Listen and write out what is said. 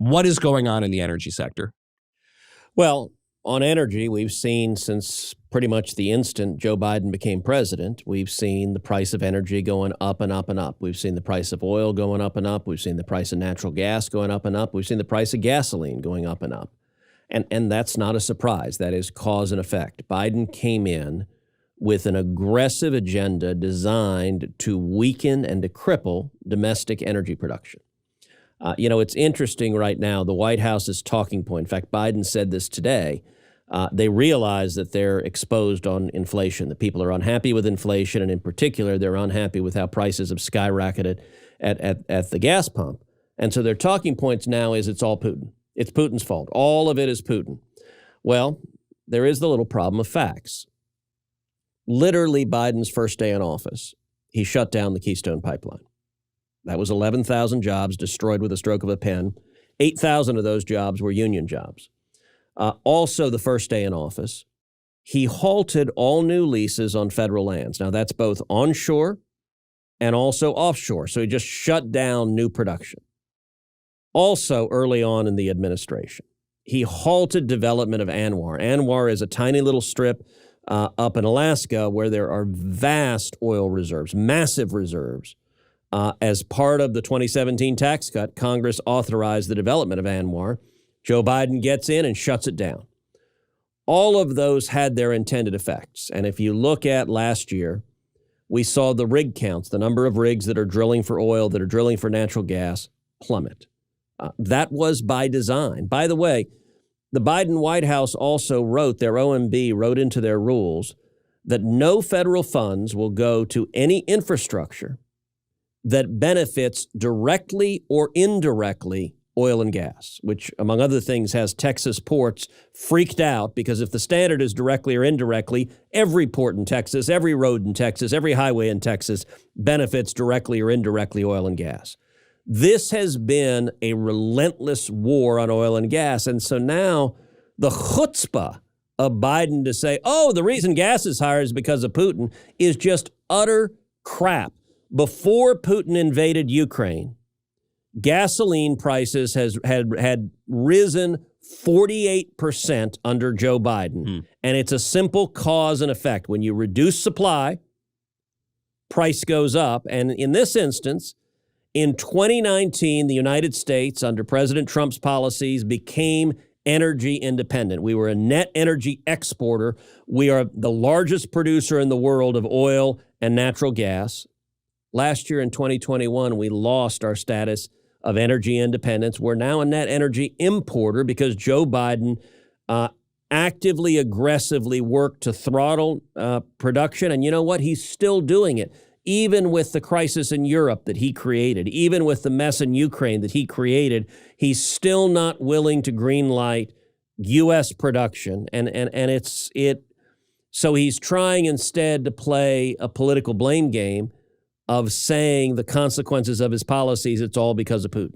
What is going on in the energy sector? Well, on energy, we've seen since pretty much the instant Joe Biden became president, we've seen the price of energy going up and up and up. We've seen the price of oil going up and up. We've seen the price of natural gas going up and up. We've seen the price of gasoline going up and up. And that's not a surprise. That is cause and effect. Biden came in with an aggressive agenda designed to weaken and to cripple domestic energy production. It's interesting right now, the White House's talking point. In fact, Biden said this today. They realize that they're exposed on inflation, that people are unhappy with inflation, and in particular, they're unhappy with how prices have skyrocketed at the gas pump. And so their talking points now is it's all Putin. It's Putin's fault. All of it is Putin. Well, there is the little problem of facts. Literally, Biden's first day in office, he shut down the Keystone Pipeline. That was 11,000 jobs destroyed with a stroke of a pen. 8,000 of those jobs were union jobs. Also, the first day in office, he halted all new leases on federal lands. Now, that's both onshore and also offshore. So he just shut down new production. Also, early on in the administration, he halted development of ANWR. ANWR is a tiny little strip up in Alaska where there are vast oil reserves, massive reserves. As part of the 2017 tax cut, Congress authorized the development of ANWR. Joe Biden gets in and shuts it down. All of those had their intended effects. And if you look at last year, we saw the rig counts, the number of rigs that are drilling for oil, that are drilling for natural gas, plummet. That was by design. By the way, the Biden White House also wrote, their OMB wrote into their rules that no federal funds will go to any infrastructure that benefits directly or indirectly oil and gas, which, among other things, has Texas ports freaked out because if the standard is directly or indirectly, every port in Texas, every road in Texas, every highway in Texas benefits directly or indirectly oil and gas. This has been a relentless war on oil and gas. And so now the chutzpah of Biden to say, oh, the reason gas is higher is because of Putin is just utter crap. Before Putin invaded Ukraine, gasoline prices had risen 48% under Joe Biden. And it's a simple cause and effect. When you reduce supply, price goes up. And in this instance, in 2019, the United States, under President Trump's policies, became energy independent. We were a net energy exporter. We are the largest producer in the world of oil and natural gas. Last year in 2021, we lost our status of energy independence. We're now a net energy importer because Joe Biden actively, aggressively worked to throttle production. And you know what? He's still doing it. Even with the crisis in Europe that he created, even with the mess in Ukraine that he created, he's still not willing to greenlight U.S. production. So he's trying instead to play a political blame game of saying the consequences of his policies, it's all because of Putin.